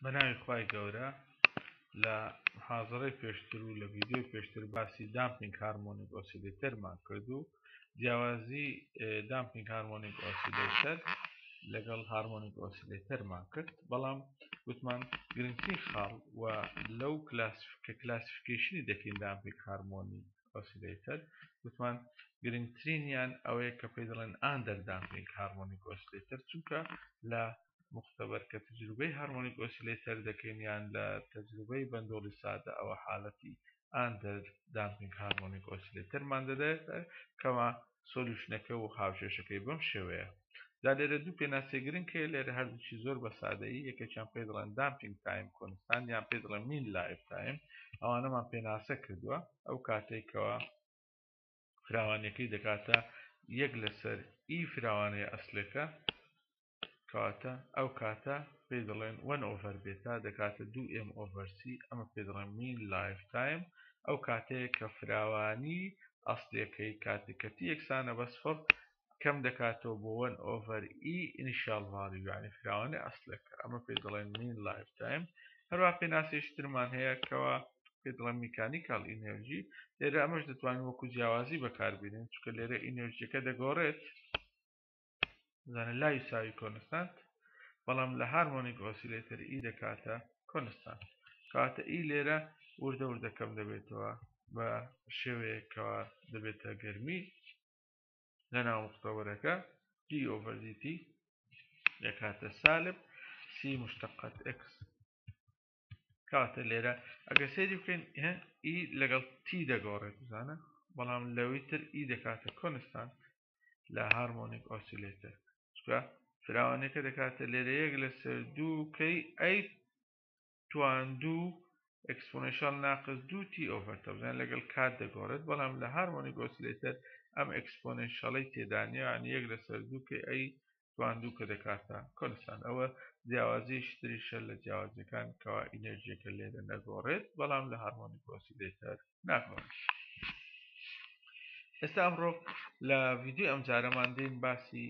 بەناوی خوای گەورە لە محاضەڕەی پێشتر و لە ڤیدیۆی پێشتر باسی دامپینگ هارمۆنیک ئۆسیلێتەرمان کرد و جیاوازی دامپینگ هارمۆنیک ئۆسیلێتەر لەگەڵ هارمۆنیک ئۆسیلێتەرمان کرد بەڵام گوتمان گرنگترین خاڵ و لەو کلاسیفیکیشنی دەکەین دامپینگ هارمۆنیک ئۆسیلێتەر گوتمان گرنگترینیان ئەوەیە کە پێی دەڵێن ئاندەر دامپینگ هارمۆنیک ئۆسیلێتەر چونکە لە مختبر کە تجربەی هارمۆنیک ئۆسیلێتەر دەکەین یان لە تجربەی بەندۆڵی سادە ئەوە حاڵەتی ئاندەر دامپینگ هارمۆنیک ئۆسیلێتەرمان دەدات کەوا سۆلوشنەکە و هاوشێشەکەی بەم شێوەیە دا لێرە دوو پێناسەی گرنگ هەیە لێرە هەردووچی زۆر بە سادەیی یەکێکیان پێی دەڵێن دامپینگ تایم کۆنستان یان پێی دەڵێن مین لایف تایم ئەوانەمان پێناسە کردووە ئەو کاتێکەوە فراوانیەکەی دەکاتە 1/ئی فراوانەیە ئەسلەکە کەواتە ئەو کاتە پێی دەڵێن 1/بێتا دەکاتە 2m/c ئەمە پێی دەڵێن مین لایف تایم ئەو کاتەیە کە فراوانی ئەسلەکەی کاتێکەتی یەکسانە بە سفر کەم دەکاتەوە بۆ 1/ئی ئینیشیال ڤالیو یعنی فراوانی ئەسلەکە ئەمە پێی دەڵێن مین لایف تایم هەروە پێناسێشترمان هەیە کەوە پێی دەڵێن میکانیکال ئینەرژی لێرە ئەمەش دەتوانین وەکو جیاوازی بەکاربێنین چونکە لێرە ئینەرژیەکە دەگۆڕێت زانە لا یساوی کۆنستانت بەڵام لە هارمۆنیک ئۆسیلێتەر ئی دەکاتە کۆنستانت کاتە ئی لێرە وردە وردەکەم دەبێتەوە بە شێوەیەکەوە دەبێتە گەرمی لە ناو مختبرەکە g/dt دەکاتە سالب c مشتقات x کاتە لێرە ئەگەر سێری بکەین ئی لەگەڵ t دەگۆڕێت بزانە بەڵام لەوەی تر ئی دەکاتە کۆنستانت لە هارمۆنیک ئۆسیلێتەر چکە فراوانەکە دەکاتە لێرە 1/2 ئەی توان 2 ئەکسپۆنێنشیال ناقص 2t ئۆڤەر بزانە لەگەڵ کات دەگۆڕێت بەڵام لە هارمۆنیک ئۆسیلێتەر ئەم ئەکسپۆنێنشیاڵی تێدانیە یعنی 1/2 ئەی توان 2 کە دەکاتە کۆنستانت ئەوە جیاوازیش تریشە لە جیاوازیەکان کەوا ئینەرژیەکە لێرە نەگۆڕێت بەڵام لە هارمۆنیک ئۆسیلێتەر ناگۆڕێت ئێستا ئەمڕۆ لە ڤیدیۆ ئەمجارەمان دێین باسی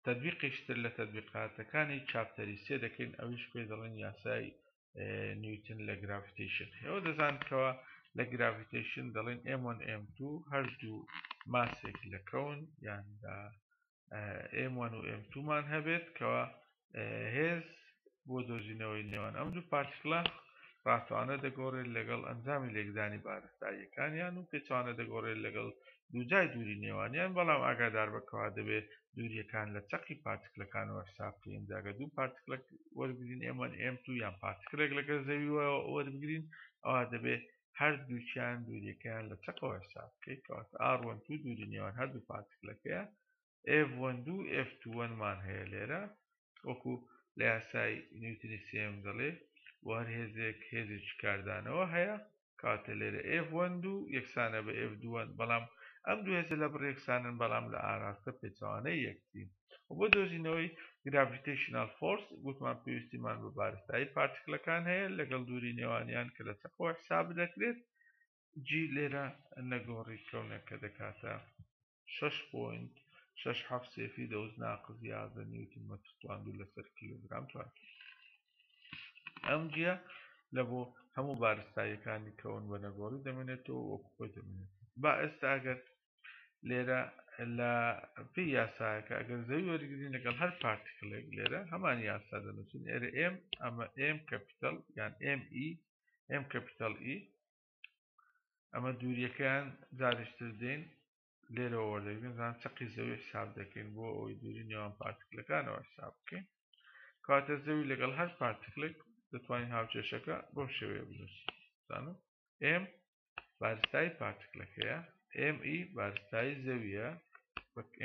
تەطبیقیشتر لە تەطبیقاتەکانی چاپتەری سێ دەکەین ئەویش پێی دەڵێن یاسای نیوتن لە گراڤیتیشن ئێوە دەزانکەوە لە گراڤیتیشن دەڵێن m1 m2 هەردوو ماسێک لە کەون یان m1 و m2 مان هەبێت کەوە هێز بۆ دۆزینەوەی نێوان ئەم دوو پارتیکڵە ڕاتوانە دەگۆڕێت لەگەڵ ئەنجامی لێکدانی بارستاییەکانیان و پێچوانە دەگۆڕێت لەگەڵ دووجای دووری نێوانیان بەڵام ئاگادار بکەوا دەبێت دووریەکان لە چەقی پارتیکلەکانەوە حسابکەین جاگە دوو پارتیکلە وەربگرین m1 m2 یان پارتیکلێک لەگەڵ زەویەوە وەربگرین ئەوە دەبێت هەردووچیان دووریەکەیان لە چەقەوە حساب بکەیت کەواتە r12 دووری نێوان هەردوو پارتیکلەکەیە f12 f21 مان هەیە لێرە وەکو لە یاسای نیوتنی سێم دەڵێ وار هێزێک هێزێکی کاردانەوە هەیە کاتە لێرە f12 یەکسانە بە f21 بەڵام ئەم دوو هێزە لە بڕ یەکسانن بەڵام لە ئاراستە پێچەوانەی یەکترین بۆ دۆزینەوەی گراڤیتیشنال فۆرس گوتمان پێویستیمان بە بارستایی پارتیکلەکان هەیە لەگەڵ دووری نێوانیان کە لە چەقەوە حساب دەکرێت جی لێرە نەگۆڕی کەونەکە دەکاتە 6.67 دەوز ناقص 11 نیوتن مەتر توان لەسەر کیلوگرام توان ئەم جیە لە بۆ هەموو بارستاییەکانی کەون بە نەگۆڕی دەمێنێتەوە وەکوۆ دەمێنێت با ئێستا ئەگەر لێرە لە پێی یاسایەکە ئەگەر زەوی وەرگرین لەگەڵ هەر پارتیکلێک لێرە هەمان یاسا دەنووسین ئێرە m ئەمە m کەپیتەڵ یان m کەپیتەڵ ئی ئەمە دووریەکەیان جارشتر دێن لێرەوە وەردەگرین زان چەقی زەوی حساب دەکەین بۆ ئەوەی دووری نێوان پارتیکلەکانەوە حساب بکەین کاتە زەوی لەگەڵ هەر پارتیکلێک دەتوانین هاوچێشەکە بۆ شێوەیە بنووسین زانم m بارستایی پارتیکلەکەیە m بارستایی زەویە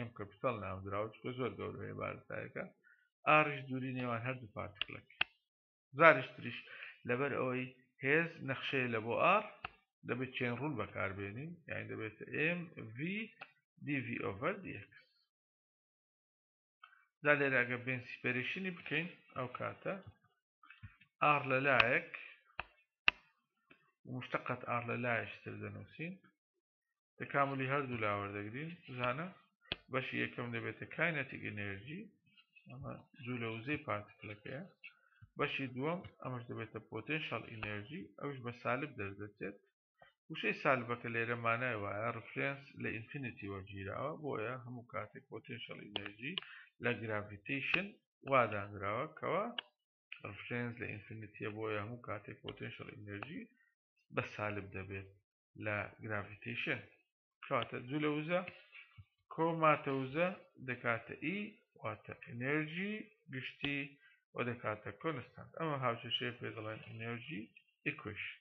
m کەپیتەڵ ناودراوە چکە زۆر گەورەیە بارستایەکە ئاڕیش دووری نێوان هەردوو پارتیکلەکە زارشتریش لەبەر ئەوەی هێز نەخشەیە لە بۆ r دەبێت چێن ڕوول بەکاربێنین یعنی دەبێت mv dv/dx دا لێرە ئەگە بێن سیپەرێشنی بکەین ئەو کاتە r لەلایەک مشتقەت r لەلایەشتر دەنووسین تەکاملی هەردوو لاوەردەگرین زانە بەشی یەکەم دەبێتە کاینەتیک ئێنەرژی ئەمە جوولە وزەی پارتیکلەکەیە بەشی دووەم ئەمەش دەبێتە پۆتێنشەڵ ئینەرژی ئەوش بە سالب دەردەچێت وشەی سالبەکە لێرە مانای وایە ڕفرێنس لە ئینفینیتی وەرگیراوە بۆیە هەموو کاتێک پۆتێنشەڵ ئینەرژی لە گراڤیتیشن وادانراوە کەوە ڕفرێنس لە ئینفینیتیە بۆیە هەموو کاتێک پۆتێنشەڵ ئینەرژی بە سالب دەبێت لە گراڤیتیشن کاتە جوو لە وزە کۆماتە وزە دەکاتە ئی واتە ئینەرژی گشتی و دەکاتە کۆنستانت ئەمە هاوچەشەیە پێ دەڵێن ئینەرژی ئیکویشن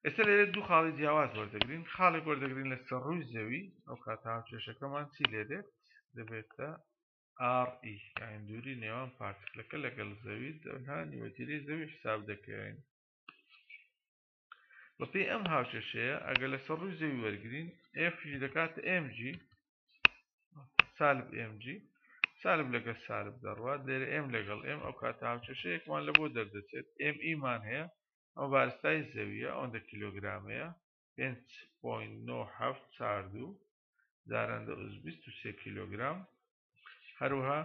ئێستا لێرە دوو خاڵی جیاواز وەردەگرین خاڵێک وەردەگرین لەسەر ڕووی زەوی ئەو کاتە هاوچێشەکەمان چی لێ دێت دەبێتە RE یان دووری نێوان پارتکلەکە لەگەڵ زەوی تەنها نیوەتیرەی زەوی حساب دەکەین بەپێی ئەم هاوچێشەیە ئەگەر لەسەر ڕووی زەوی وەرگرین F دەکاتە mg سالب mg سالب لەگەڵ سالب دەڕوات لێرە m لەگەڵ m ئەو کاتە هاوچێشەیەکمان لە بۆ دەردەچێت me مان هەیە ئەو بارستای زەویە ئەوەندە کیلۆگرامەیە 5.97 چاردوو دارەندە ئوز 23 کیلۆگرام هەروەها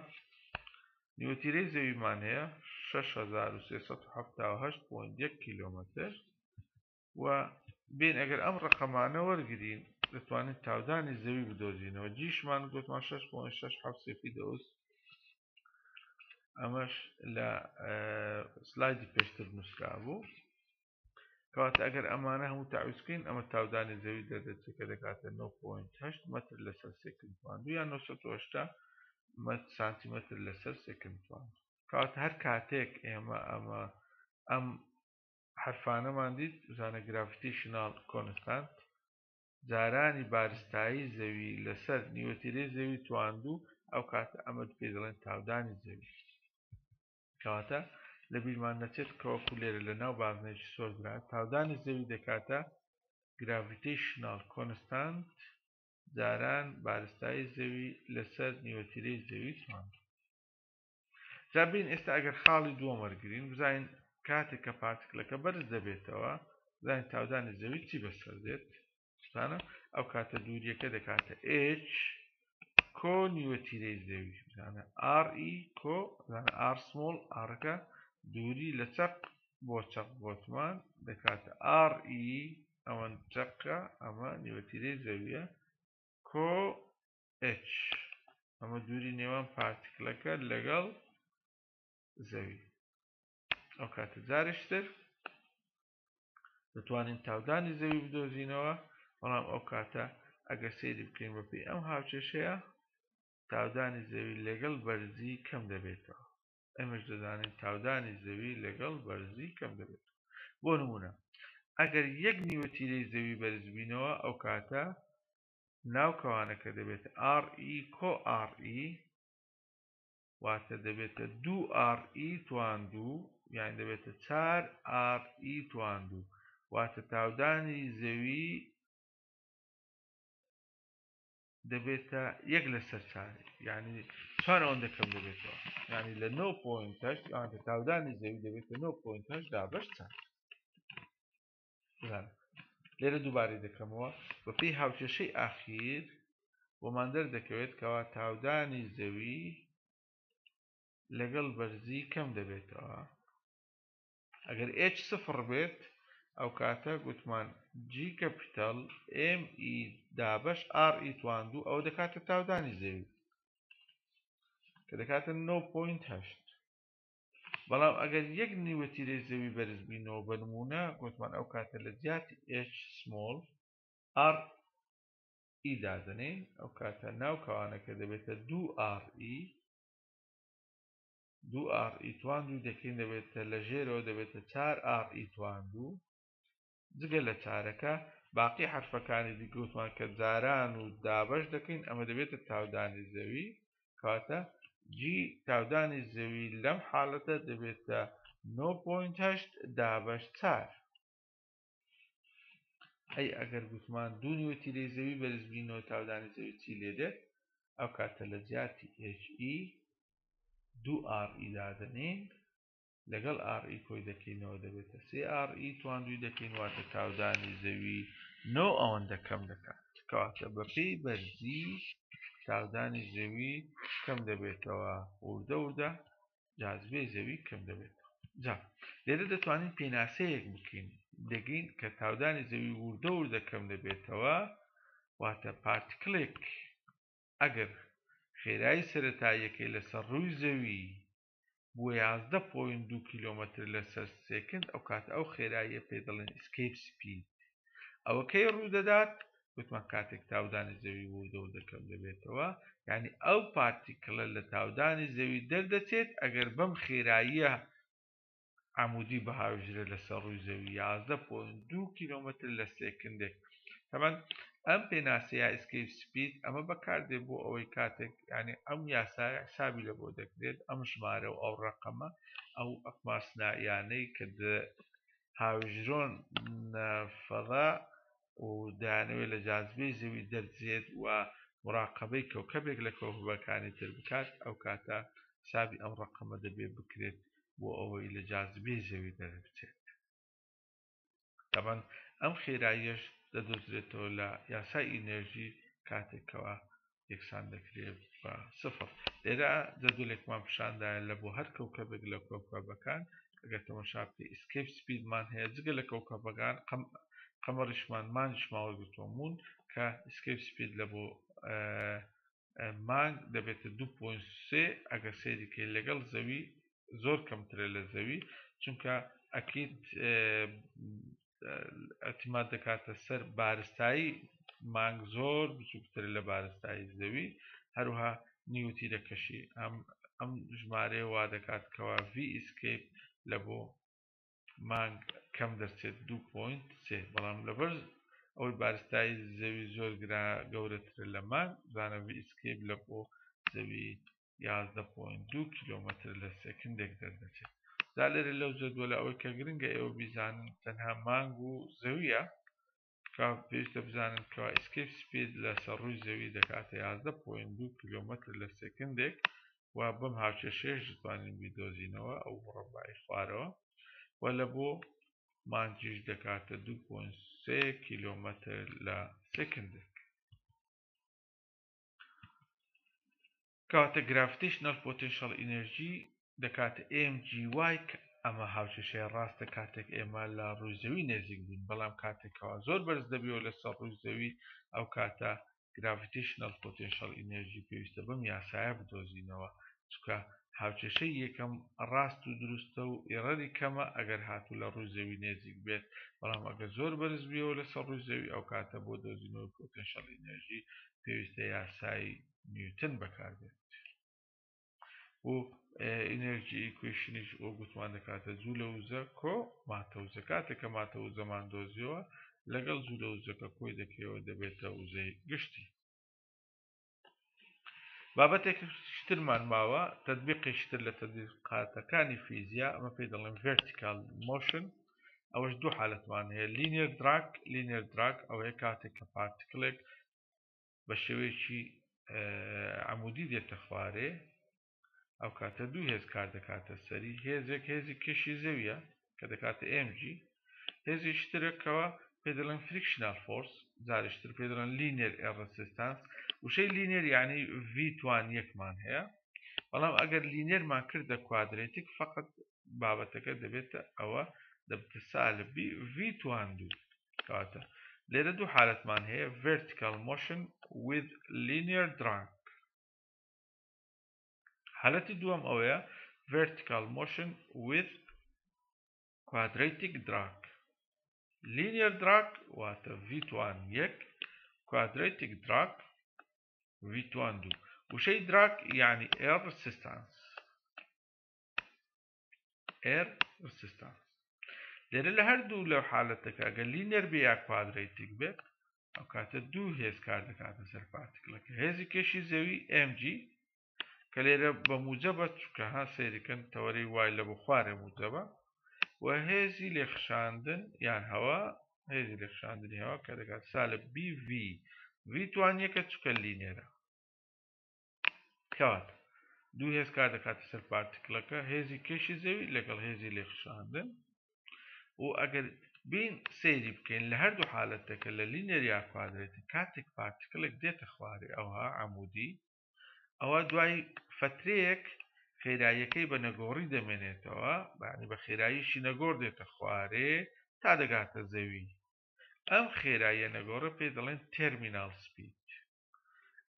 نیوتیرەی زەویمان هەیە 6378.1 کیلۆمەتر و بین ئەگەر ئەم ڕقەمانە وەرگرین دەتوانین تاودانی زەوی بدۆزینەوە جیشمان گوتمان 6.6 دەوز ئەمەش لە سلایدی پێشتر نووسرا بوو کەواتە ئەگەر ئەمانە هەموو تاویزکەین ئەمە تاودانی زەوی دەردەچێت کە دەکاتە 9.8 مەتر لەسەر سێکندتوان یان 980 سانتیمەتر لەسەر سێکندتوان کەواتە هەر کاتێک ئێمە ئەم حرفانەمان دیت بزانە گراڤیتیشنال کۆنستانت جارانی بارستایی زەوی لەسەر نیوەتیرەی زەوی تواندوو ئەو کاتە ئەمە پێ دەڵێن تاودانی زەوی کەواتە لە بیرمان نەچێت کەوەکو لێرە لە ناو بازنێکی سۆربرا تاودانی زەوی دەکاتە گراڤیتیشنال کۆنستانت جاران بارستایی زەوی لەسەر نیوەتیرەی زەوی تواندوو جا بین ئێستا ئەگەر خاڵی دووەم وەرگرین بزانین کاتێک کە پارتکلەکە بەرز دەبێتەوە بزانین تاودانی زەوی چی بەسەر دێت زانە ئەو کاتە دووریەکە دەکاتە h کۆ نیوەتیرەی زەوی بزانە RE کۆ بزانە R small Rەکە دووری لە چەق بۆ چەق بۆتمان دەکاتە RE ئەوەن چەقە ئەمە نیوەتیرەی زەویە کۆ h ئەمە دووری نێوان پارتکلەکە لەگەڵ زەوی ئەو کاتە جارشتر دەتوانین تاودانی زەوی بدۆزینەوە بەڵام ئەو کاتە ئەگەر سەیری بکەین بەپێی ئەم هاوچێشەیە تاودانی زەوی لەگەڵ بەرزی کەم دەبێتەوە ئەمەش دەزانین تاودانی زەوی لەگەڵ بەرزی کەم دەبێت بۆ نمونە ئەگەر یەک نیوەتیرەی زەوی بەرز بینەوە ئەو کاتە ناوکەوانەکە دەبێتە RE کۆ RE واتە دەبێتە 2RE تواندوو یان دەبێتە 4RE تواندوو واتە تاودانی زەوی دەبێتە 1 لەسەر 4 یعنی 4 ئەوەندە کەم دەبێتەوە یعنی لە 9.8 یانە تاودانی زەوی دەبێتە 9.8 دابەش 4 لێرە دووبارەی دەکەمەوە بەپێی هاوچێشەی ئاخیر بۆمان دەردەکەوێت کەوا تاودانی زەوی لەگەڵ بەرزی کەم دەبێتەوە ئەگەر h سفر بێت ئەو کاتە گوتمان G کەپیتەڵ ME دابەش RE تواندوو ئەو دەکاتە تاودانی زەوی کە دەکاتە 9.8 بەڵام ئەگەر یەک نیوەتیرەی زەوی بەرز بینەوە بە نمونە گوتمان ئەو کاتە لە جیاتی h small RE دادنێ ئەو کاتە ناوکەوانەکە دەبێتە 2RE 2RE تواندوو دەکەین دەبێتە لە ژێرەوە دەبێتە 4RE تواندوو جگە لە چارەکە باقی حرفەکانی دیگوتمان کە جاران و دابەش دەکەین ئەمە دەبێتە تاودانی زەوی کاتە G تاودانی زەوی لەم حاڵەتە دەبێتە 9.8 دابەش 4 ئەی ئەگەر گوتمان دوو نیوەتیرەی زەوی بەرز بینەوە تاودانی زەوی چی لێ دێت ئەو کاتە لە جیاتی HE 2RE دادنین لەگەڵ RE کۆی دەکەینەوە دەبێتە 3RE تواندوی دەکەین واتە تاودانی زەوی 9 ئەوەندە کەم دەکات کەواتە بەپێی بەرزی تاودانی زەوی کەم دەبێتەوە وردە جاذبەی زەوی کەم دەبێت. جا لێرە دەتوانین پێناسەیەک بکەین دەگەین کە تاودانی زەوی وردە وردە کەم دەبێتەوە واتە پارتیکڵێک ئەگەر خێرایی سەرەتاییەکەی لەسەر ڕووی زەوی بۆ 11.2 کیلۆمەتر لەسەر سێکند ئەو کاتە ئەو خێراییە پێ دەڵێن ئسکەیپ سپید. ئەوە کەی ڕوودەدات گوتمان کاتێک تاودانی زەوی وردە وردە کەم دەبێتەوە یعنی ئەو پارتیکڵە لە تاودانی زەوی دەردەچێت ئەگەر بەم خێراییە عمودی بەهاوژرە لەسەر ڕووی زەوی 11.2 کیلۆمەتر لە سێکندێک. تەمەن ئەم پێناسەیە ئسکەیپ سپید ئەمە بەکاردێت بۆ ئەوەی کاتێک ینی ئەم یاسای حسابی لە بۆ دەکرێت ئەم ژمارە و ئەو ڕقەمە ئەو ئەقماسنائیانەی کە هاوژرۆن فەضا و دانەوێت لە جاذبەی زەوی دەرچێت و مراقبەی کەوکەبێک لە کەوکەبەکانی تر بکات ئەو کاتە حسابی ئەم ڕقەمە دەبێت بکرێت بۆ ئەوەی لە جاذبەی زەوی دەربچێت. تەمەن ئەم خێراییەش دەدۆزرێتەوە لە یاسای ئینەرژی کاتێکەوە یەکسان دەکرێت بە سفر. لێرە جەدولێکمان پیشاندایە لە بۆ هەر کەوکەبێک لە کەوکەبەکان ئەگەر تەماشا بکەی ئسکەیپ سپیدمان هەیە جگە لە کەوکەبەکان قەمەریشمان مانگیشماوەی گوتووەمون کە ئسکەیپ سپید لە بۆ مانگ دەبێتە 2.3 ئەگەر سەیریکەی لەگەڵ زەوی زۆر کەمترە لە زەوی چونکە ئەکید ئەتیماد دەکاتە سەر بارستایی مانگ زۆر بچووکتر لە بارستایی زەوی هەروها نیوتیرەکەشی ئەم ژمارەیە وا دەکات کەوا V ئسکەیپ لە بۆ مانگ کەم دەرچێت 2.3 بەڵام لەبەر ئەوەی بارستایی زەوی زۆر گەورەتر لە مانگ زانە V ئسکەیپ لە بۆ زەوی 11.2 کیلۆمەتر لە سێکندێک دەردەچێت. دا لێرە لەو جەدوەلە ئەوەی کە گرنگە ئێوە بیزانن تەنها مانگ و زەویە کە پێویستە بزانن کەوا ئسکەیپ سپید لەسەر ڕووی زەوی دەکاتە 11.2 کیلۆمەتر لە سێکندێک و بەم هاوچێشەیەش دەتوانین بیدۆزینەوە ئەو مڕەبعی خوارەوە و لە بۆ مانگیش دەکاتە 2.3 کیلۆمەتر لە سێکندێک. کەواتە گرافیتیشنەل پۆتێنشەڵ ئینەرژی دەکاتە mgy کە ئەمە هاوچێشەیە ڕاستە کاتێک ئێمە لە ڕووی زەوی نێزیک بووین بەڵام کاتێکەوە زۆر بەرز دەبیەوە لەسەر ڕووی زەوی ئەو کاتە گرافیتیشنەل پۆتێنشەڵ ئینەرژی پێویستە بەم یاسایە بدۆزینەوە چونکە هاوچێشەی یەکەم ڕاست و دروستە و ئێرەری کەمە ئەگەر هاتوو لە ڕووی زەوی نێزیک بێت بەڵام ئەگەر زۆر بەرز بیەوە لەسەر ڕووی زەوی ئەو کاتە بۆ دۆزینەوەی پۆتێنشەڵ ئینەرژی پێویستە یاسای نیوتن بەکاربێت و ئینەرژی ئیکویشنیش ئەو گوتمان دەکاتە جوول لە وزە کۆ ماتەوزە کاتێککە ماتەوزەمان دۆزیەوە لەگەڵ جوول لە وزەکە کۆی دەکەوە دەبێتە وزەی گشتی. بابەتێک شترمان ماوە تەطبیقیشتر لە تەطبیقاتەکانی فیزیا ئەمە پێی دەڵێن ڤێرتیکال مۆشن ئەوەش دوو حالەتمان هەیە لینێر دراگ ئەوەیە کاتێک کە پارتیکڵێک بە شێوەیەکی عمودی دێتە خوارێ ئەو کاتە دوو هێز کار دەکاتە سەری هێزێک هێزی کێشی زەویە کە دەکاتە mg هێزی شترێکەوە پێ دەڵێن فریکشنال فۆرس جاریشتر پێ دەڵێن لینێر ڕەسیستانس وشەی لینێر یعنی v توان یەکمان هەیە بەڵام ئەگەر لینێرمان کردە کوادرێتیک فقط بابەتەکە دەبێتە ئەوە دەبتە سالبی v توان دوو کاتە لێرە دوو حالەتمان هەیە vertical motion with linear drag. حالەتی دووەم ئەوەیە vertical motion with quadratic drag. linear drag واتە v توان یەک quadratic drag v توان دوو وشەی drag یعنی air resistance لێرە لە هەردوو لەو حالەتەکە ئەگەر لینێر بێ یا کوادرێتیک بێت ئەو کاتە دوو هێز کار دەکاتە سەر پارتیکڵەکە هێزی کێشی زەوی mg کە لێرە بە موجەبە چونکە ها سەیریکەن تەوەرەی وای لە بۆ خوارێ موجەبە و هێزی لێخشاندن یان هەوا هێزی لێخشاندنی هەوا کە دەکات سالب bv v توان یەکە چونکە لینێرە کەواتە دوو هێز کار دەکاتە سەر پارتیکڵەکە هێزی کێشی زەوی لەگەڵ هێزی لێخشاندن و ئەگەر بین سەیری بکەین لە هەردوو حالەتەکە لە لینێر یا کوادرێتی کاتێک پارتیکڵێک دێتە خوارێ ئەوها عمودی ئەوە دوای فترەیەک خێراییەکەی بە نەگۆڕی دەمێنێتەوە، بەعنی بە خێراییشی نەگۆڕ دێتە خوارێ تا دەگاتە زەوی. ئەم خێراییە نەگۆڕە پێی دەڵێن تێرمینال سپید.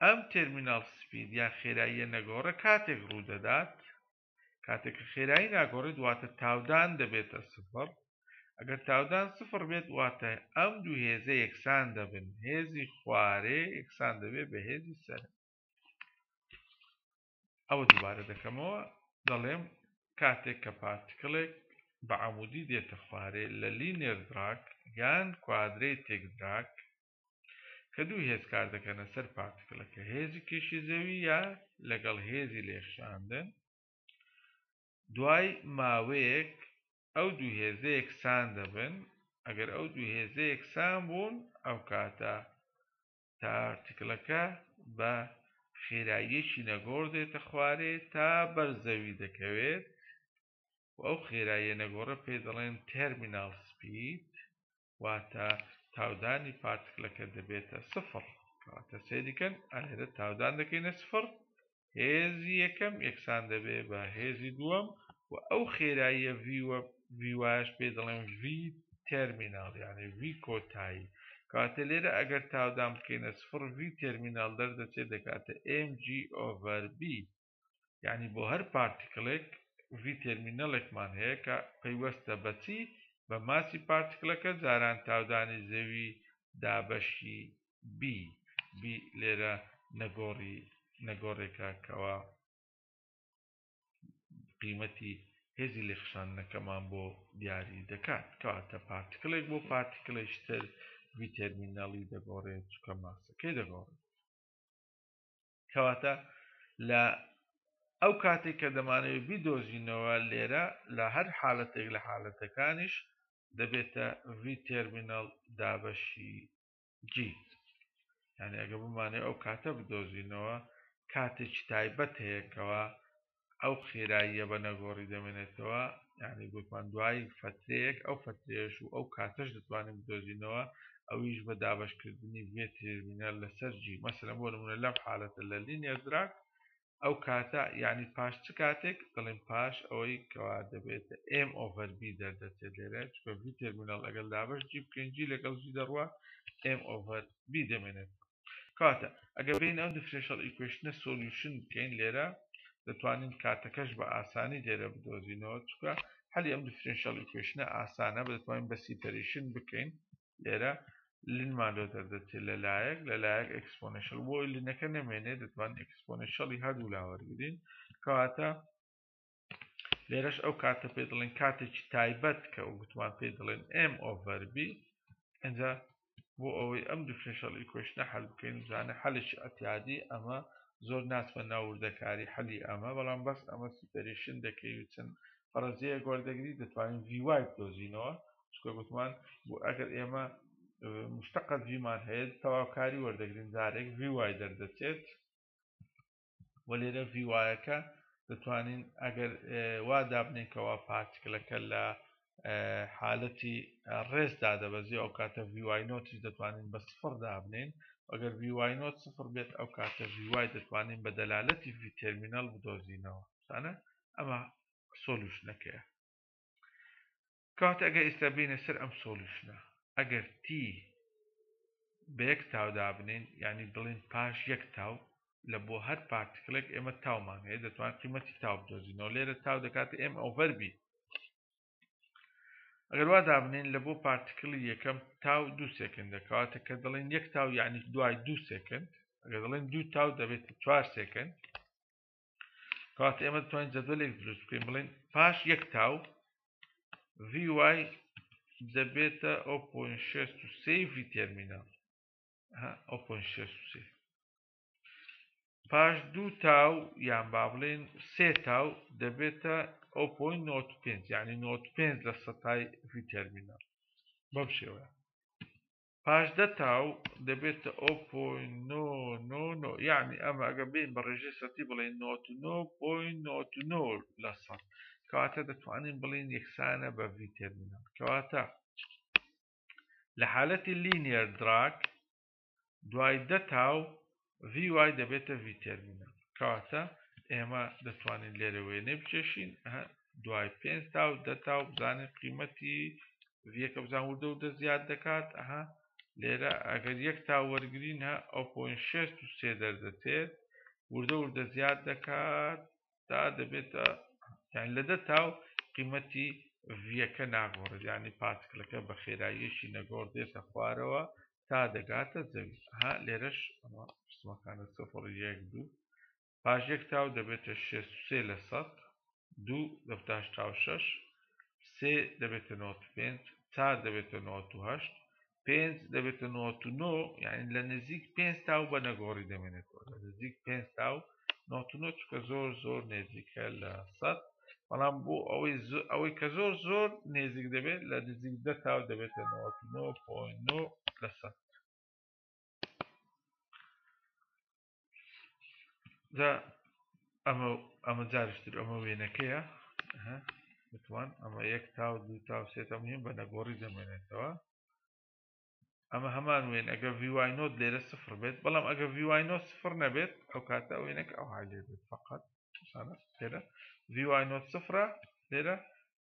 ئەم تێرمینال سپید یا خێراییە نەگۆڕە کاتێک ڕوودەدات، کاتێک کە خێرایی ناگۆڕێت واتە تاودان دەبێتە سفر. ئەگەر تاودان سفر بێت واتە ئەم دوو هێزە یەکسان دەبن، هێزی خوارێ یەکسان دەبێت بە هێزی سەرە. ئەوە دووبارە دەکەمەوە، دەڵێم کاتێک کە پارتکڵێک بە عەمودی دێتە خوارێ لە لینێر دراک یان کوادرێتێک دراک کە دوو هێز کار دەکەنە سەر پارتکڵەکە، هێزی کێشی زەوی یا لەگەڵ هێزی لێخشاندن، دوای ماوەیەک ئەو دوو هێزە یەکسان دەبن. ئەگەر ئەو دوو هێزە یەکسان بوون ئەو کاتە پارتکڵەکە بە خێراییەکی نەگۆڕ دێتە خوارێ تا بەرزەوی دەکەوێت و ئەو خێراییە نەگۆڕە پێی دەڵێن تێرمینال سپید، واتە تاودانی پارتکڵەکە دەبێتە سفر. کەواتە سێدیکەن ئەلێرە تاودان دەکەینە سفر، هێزی یەکەم یەکسان دەبێت بە هێزی دووەم و ئەو خێراییە ڤیواش پێی دەڵێن ڤی تێرمینال یعنی ڤی کۆتایی. کاتە لێرە ئەگەر تاودان بکەینە سفر ڤی تێرمینال دەردەچێت دەکاتە mg/b، یعنی بۆ هەر پارتکڵێک ڤی تێرمینەڵێکمان هەیە کە پەیوەستە بەچی بە ماسی پارتکڵەکە، جاران تاودانی زەوی دابەشی b لێرە نەگۆڕێکە کەوە قیمەتی هێزی لێخشاندنەکەمان بۆ دیاری دەکات. کەواتە پارتکڵێک بۆ پارتکڵێکی تر ڤی تێرمینەڵی دەگۆڕێت چونکە ماسەکەی دەگۆڕێت. کەواتە لە ئەو کاتێک کە دەمانەوێت بیدۆزینەوە لێرە لە هەر حالەتێک لە حالەتەکانیش دەبێتە ڤی تێرمینەڵ دابەشی g. یعنی ئەگە بمانێت ئەو کاتە بدۆزینەوە کاتێکی تایبەت هەیەکەوە ئەو خێراییە بە نەگۆڕی دەمێنێتەوە، یعنی گوتمان دوای فترەیەک ئەو فترێش و ئەو کاتەش دەتوانین بدۆزینەوە ئەویش بە دابەشکردنی ڤی تێرمینەل لەسەر g. مەسەلەن بۆ نمونە لەم حالەتە لە لینێر دراک ئەو کاتە یعنی پاش چ کاتێک دەڵێن پاش ئەوەی کەوا دەبێتە m/b دەردەچێت لێرە، چکە ڤی تێرمینەڵ لەگەڵ دابەش g بکەین g لەگەڵ g دەڕوا m/b دەمێنێت. کاتە ئەگە بین ئەم دیفرێنشیەل ئیکوێشنە سۆلیوشن بکەین لێرە دەتوانین کاتەکەش بە ئاسانی لێرە بدۆزینەوە، چکە هەلی ئەم دیفرێنشیەل ئیکوێشنە ئاسانە دەتوانین بە سیپەریشن بکەین. لێرە لینمان لۆ دەردەچێت لەلایەک ئەکسپۆنێنشیەل، بۆی لینەکە نەمێنێت دەتوانین ئەکسپۆنێنشیەلی هەردوو لا وەرگرین. کەواتە لێرەش ئەو کاتە پێ دەڵێن کاتێکی تایبەت کە گوتمان پێ دەڵێن m/b. ئەنجا بۆ ئەوەی ئەم دیفرێنشیەل ئیکوێشنە حەل بکەین زانە حەلێکی ئەتیادی ئەمە زۆر ناچمە ناو وردەکاری حەلی ئەمە، بەڵام بەس ئەمە سوپەریشن دەکەی و چەند فەرەزیەک وەردەگری دەتوانین ڤی بدۆزینەوە، چکە گوتمان بۆ ئەگەر ئێمە مشتەقەت ڤیمان هەیە تەواوکاری وەردەگرین جارێک ڤی دەردەچێت و لێرە ڤیوایەکە دەتوانین ئەگەر وا دابنێکەوە پارتکلەکە لە حالەتی ڕێزدا دەبەزی ئەو کاتە ڤی نۆتیش دەتوانین بە سفر دابنین، ئەگەر ڤی نۆت سفر بێت ئەو کاتە ڤی دەتوانین بە دەلالەتی ڤی تێرمینەڵ بدۆزینەوە. زانە ئەمە سۆلیوشنەکەیە. کەواتە ئەگەر ئێستا بینە سەر ئەم سۆلیوشنە، ئەگەر تی بە یەک تاو دابنین یعنی بڵین پاش یەک تاو لە بۆ هەر پارتکلێک ئێمە تاومان هەیە دەتوان قیمەتی تاو بدۆزینەوە، لێرە تاو دەکاتە m/b. ئەگەر وا دابنین لە بۆ پارتکلی یەکەم تاو 2 سێکندە، کەواتە کە دەڵێن یەک تاو یعنی دوای 2 سێکند، ئەگەر دەڵێن 2 تاو دەبێت 4 سێکند. کەواتە ئێمە دەتوانین جەدوەلێک دروست بکەین بڵین پاش یەک تاو ڤی دەبێتە 0.63 ڤی تێرمینەڵ 0.63. پاش 2 تاو یان با بڵێن 3 تاو دەبێتە 0.05 یعنی 95 لە سەتای ڤی تێرمینەڵ بەم شێوەیە. پاش 10 تاو دەبێتە 0.999 یعنی ئەمە ئەگە بین بە ڕێژەی سەتی بڵێن 99.99 لە سەد، کەواتە دەتوانین بڵین یەکسانە بە ڤی تێرمینەڵ. کەواتە لە حالەتی لینێر دراک دوای 10 تاو ڤی دەبێتە ڤی تێرمینەڵ. کەواتە ئێمە دەتوانین لێرە وێنەی بکێشین دوای 5 تاو 10 تاو بزانین قیمەتی ڤیەکە بزان وردە وردە زیاد دەکات لێرە ئەگەر 1 تاو وەرگرین ئەو 0.63 دەردەچێت وردە وردە زیاد دەکات تا دەبێتە یان لە 10 تاو قیمەتی ڤیەکە ناگۆڕێت یعنی پارتکلەکە بە خێراییەشی نەگۆڕ دێتە خوارەوە تا دەگاتە زەوی لێرەش ئەمە قسمەکانە 0 1 2 پاش 1 تاو دەبێتە 63 لە 100 2 دەبێتە 86 3 دەبێتە 95 4 دەبێتە 98 5 دەبێتە 99 یعنی لە نزیک 5 تاو بە نەگۆڕی دەمێنێتەوە لە نزیک 5 تاو 99 چکە زۆر زۆر نێزیکە لە 100 بەڵام بۆ ئەوەی کە زۆر زۆر نێزیک دەبێت لە نزیک 10 تاو دەبێتە 99.9 لە 100 ئەمە جارشتر ئەمە وێنەکەیە بتوان ئەمە 1 تاو 2 تاو 3 تاو مهم بە نەگۆڕی دەمێنێتەوە ئەمە هەمان وێن ئەگە ڤی نۆت لێرە سفر بێت بەڵام ئەگە ڤی نۆت سفر نەبێت ئەو کاتە وێنەکە ئەو لێ بێت فقط لێرە ڤی نۆت سفرە لێرە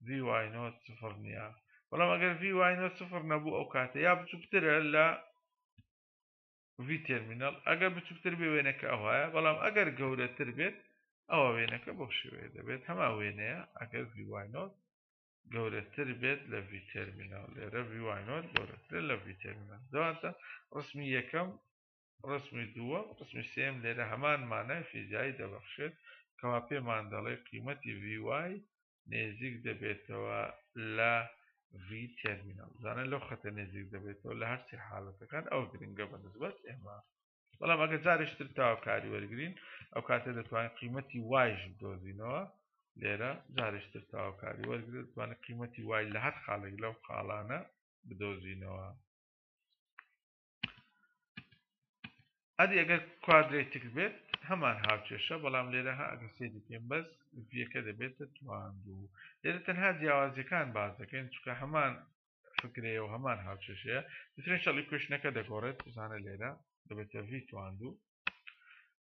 ڤی نۆت سفر نییە بەڵام ئەگەر ڤی نۆت سفر نەبوو ئەو کاتە یا بچووکترە لە ڤی تێرمینەڵ ئەگەر بچووکتر بێ وێنەکە ئەوایە بەڵام ئەگەر گەورەتر بێت ئەوە وێنەکە بۆ شێوەیە دەبێت هەما وێنەیە ئەگەر ڤی نۆت گەورەتر بێت لە ڤی تێرمینەڵ لێرە ڤی نۆت گەورەتر لە ڤی تێرمینەڵ دواتە ڕسمی یەکەم ڕسمی دووە ڕسمی سێم لێرە هەمان مانای فیزیایی دەبەخشێت کەوا پێمان دەڵێ قیمەتی ڤی نێزیک دەبێتەوە لە ڤی تێرمینەڵ زانە لەو خەتە نێزیک دەبێتەوە لە هەرچی حاڵەتەکان ئەو گرنگە بەنسبەت ئێمە بەڵام ئەگە جارشتر تاواکاری وەرگرین ئەو کاتە دەتوانین قیمەتی وایش بدۆزینەوە لێرە جارشتر تاواکاری وەرگرێت دەتوانێت قیمەتی وای لە هەر خاڵێک لەو خاڵانە بدۆزینەوە ئەدی ئەگەر کوادرێتیک بێت هەمان هاوچێشە بەڵام لێرە ئەگە سێدی پێم بەس ڤیەکە دەبێتە تواندوو لێرە تەنها جیاوازیەکان باز دەکەین چکە هەمان فکرەیە و هەمان هاوچێشەیە دیفرێنشەڵ ئیکوێشنەکە دەگۆڕێت بزانە لێرە دەبێتە ڤی تواندوو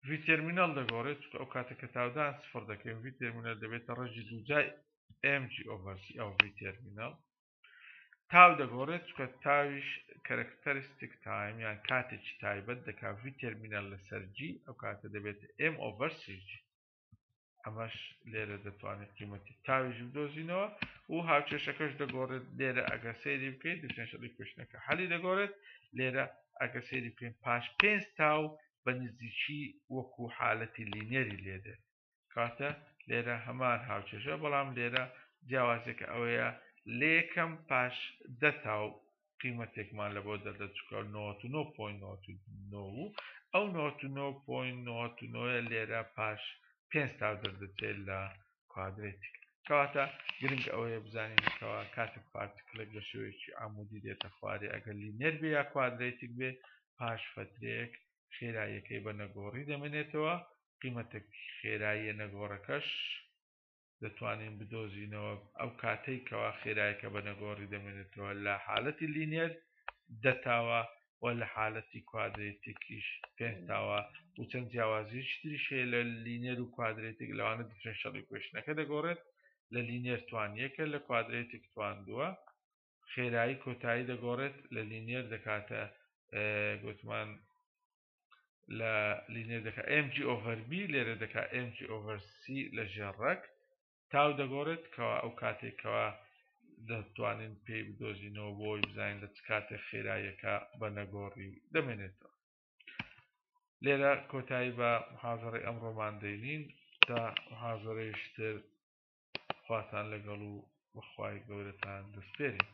ڤی تێرمینەڵ دەگۆڕێت چکە ئەو کاتە کە تاودان سفر دەکەین ڤی تێرمینەڵ دەبێتە ڕەجی دووجای mg over c ئەو ڤی تێرمینەڵ تاو دەگۆڕێت چکە تاویش کەرەکتەریستیک تایم یان کاتێکی تایبەت دەکات ڤی تێرمینەڵ لەسەر g ئەو کاتە دەبێتە m over cg ئەمەش لێرە دەتوانێت قیمەتی تاویش بدۆزینەوە و هاوچێشەکەش دەگۆڕێت لێرە ئەگە سەیری بکەیت دیفرێنشەڵ ئیکوێشنەکە حەلی دەگۆڕێت لێرە ئەگە سەیری بکەین پاش 5 تاو بە نزیکی وەکو حالەتی لینێری لێدێت کاتە لێرە هەمان هاوچێشە بەڵام لێرە جیاوازێکە ئەوەیە لێکەم پاش 10 تاو قیمەتێکمان لە بۆ دەردەچکە 99.99 ئەو 99.99 لێرە پاش 5 تاو دەردەچێت لە کوادرێتیک کەواتە گرنگ ئەوەیە بزانینەوە کاتێک پارتکلێک لە شێوەیەکی عمودی دێتە خوارێ ئەگەر لینێر بێ یا کوادرێتیک بێ پاش فترێک خێراییەکەی بە نەگۆڕی دەمێنێتەوە قیمەتێک خێراییە نەگۆڕەکەش دەتوانین بدۆزینەوە ئەو کاتەی کەوا خێراییەکە بە نەگۆڕی دەمێنێتەوە لە حالەتی لینێر 10 تاوە و لە حالەتی کوادرێتیکیش 5 تاوە و چەند جیاوازیشتری شەیە لە لینێر و کوادرێتیک لەوانە دیفرێنشەڵ ئیکوێشنەکە دەگۆڕێت لە لینێر توانیەکە لە کوادرێتیک تواندووە خێرایی کۆتایی دەگۆڕێت لە لینێر دەکاتە گوتمان لە لینێر دەکات mg over b لێرە دەکات mg over c لە ژێڕەک تاو دەگۆڕێت کەوا ئەو کاتێکەوە دەتوانین پێی بدۆزینەوە بۆی بزانین لە چ کاتێک خێراییەکە بە نەگۆڕی دەمێنێتەوە لێرە کۆتایی بە محاضەڕەی ئەمڕۆمان دەینین تا محاضەڕەیشتر خواتان لەگەڵ و بەخوای گەورەتان دەسپێرین